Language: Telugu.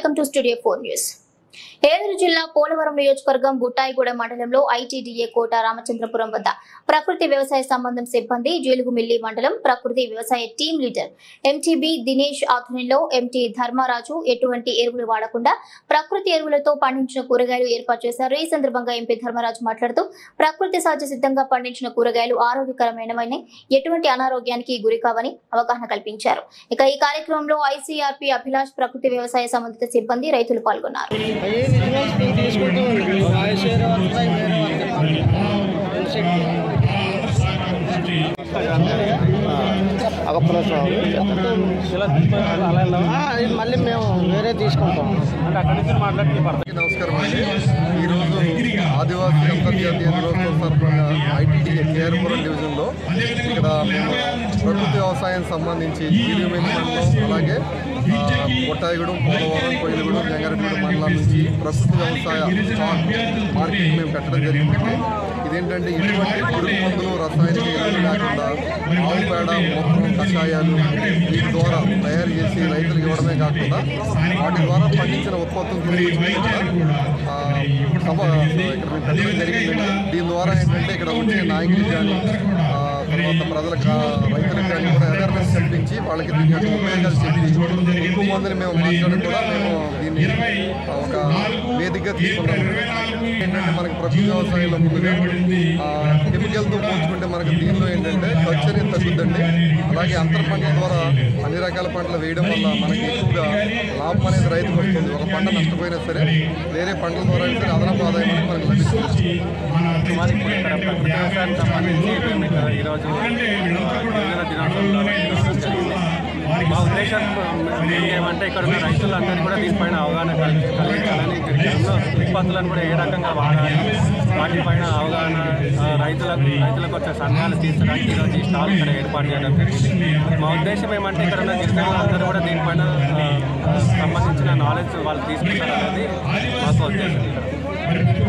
Welcome to studio 4 news. Eluru జిల్లా పోలవరం నియోజకవర్గం బుట్టాయిగూడెం మండలంలో ఐటీడీఏ కోట రామచంద్రపురం వద్ద ప్రకృతి వ్యవసాయ సంబంధం సిబ్బంది జీలుగుమిల్లి మండలం ప్రకృతి వ్యవసాయ టీం లీడర్ ఎంటీబీ దినేష్ ఆధ్వర్యంలో ఎంటీ ధర్మరాజు ఎటువంటి ఎరువులు వాడకుండా ప్రకృతి ఎరువులతో పండించిన కూరగాయలు ఏర్పాటు చేశారు. ఈ సందర్భంగా ఎంపీ ధర్మరాజు మాట్లాడుతూ ప్రకృతి సహజ సిద్ధంగా పండించిన కూరగాయలు ఆరోగ్యకరమైనవని, ఎటువంటి అనారోగ్యానికి గురికావని అవగాహన కల్పించారు. ఇక ఈ కార్యక్రమంలో ఐసీఆర్పీ అభిలాష్, ప్రకృతి వ్యవసాయ సంబంధిత సిబ్బంది, రైతులు పాల్గొన్నారు. మళ్ళీ మేము వేరే తీసుకుంటాం. నమస్కారం అండి. ఈరోజు ఆదివాసీ అంతర్జాతీయ దినోత్సవం తరఫున ఐటీడీఏ కేఆర్పురం డివిజన్లో ఇక్కడ మేము ప్రకృతి వ్యవసాయం సంబంధించి జీలుగుమిల్లి మండలం, అలాగే బుట్టాయిగూడెం, పోలవరం, కోయిలగూడెం, జంగారెడ్డిగూడెం మండలం నుంచి ప్రకృతి వ్యవసాయ స్టాక్ మార్కెట్ మేము పెట్టడం జరిగింది. ఇదేంటంటే ఎటువంటి పురుగు మందులు, రసాయనిక ఎరువులు లేకుండా ఆవు పేడ, మూత్రం, కషాయాలు వీటి ద్వారా తయారు చేసి రైతులకు ఇవ్వడమే కాకుండా వాటి ద్వారా పండించిన ఉత్పత్తులు ఇక్కడ మేము పెట్టడం జరిగిందండి. దీని ద్వారా ఏంటంటే ఇక్కడ వచ్చే నాయకులు కానీ తర్వాత ప్రజలకు, రైతులకు కానీ కూడా అవేర్నెస్ కల్పించి వాళ్ళకి దీని యొక్క ఉపయోగాలు చెప్పి ఎక్కువ మందిని మేము మాట్లాడి కూడా మేము దీన్ని ఒక వేదికగా తీసుకున్నాము. ఏంటంటే మనకి ప్రకృతి వ్యవసాయంలో ముందుగా కెమికల్తో పోల్చుకుంటే మనకి దీనిలో ఏంటంటే ఖర్చు అనేది తగ్గుద్దండి. అలాగే అంతర పంటల ద్వారా అన్ని రకాల పంటలు వేయడం వల్ల మనకి ఎక్కువగా లాభం అనేది రైతుకు వస్తుంది. ఒక పంట నష్టపోయినా సరే వేరే పంటల ద్వారా సరే అదనపు ఆదాయం అనేది మనకు లభిస్తుంది. వ్యవసాయానికి సంబంధించి ఈరోజు దినోత్సవంలో మా ఉద్దేశం ఏమంటే ఇక్కడ ఉన్న రైతులందరినీ కూడా దీనిపైన అవగాహన కలిగించాలని, ఉత్పత్తులను కూడా ఏ రకంగా వాడాలి, వాటిపైన అవగాహన రైతులకు వచ్చే సంఘాలు తీర్చడానికి ఈరోజు ఈ స్టాల్ ఇక్కడ ఏర్పాటు చేయడం జరిగింది. మా ఉద్దేశం ఏమంటే ఇక్కడ ఉన్న గిరిజనులందరూ కూడా దీనిపైన సంబంధించిన నాలెడ్జ్ వాళ్ళు తీసుకుంటారనేది మాకు ఉద్దేశం.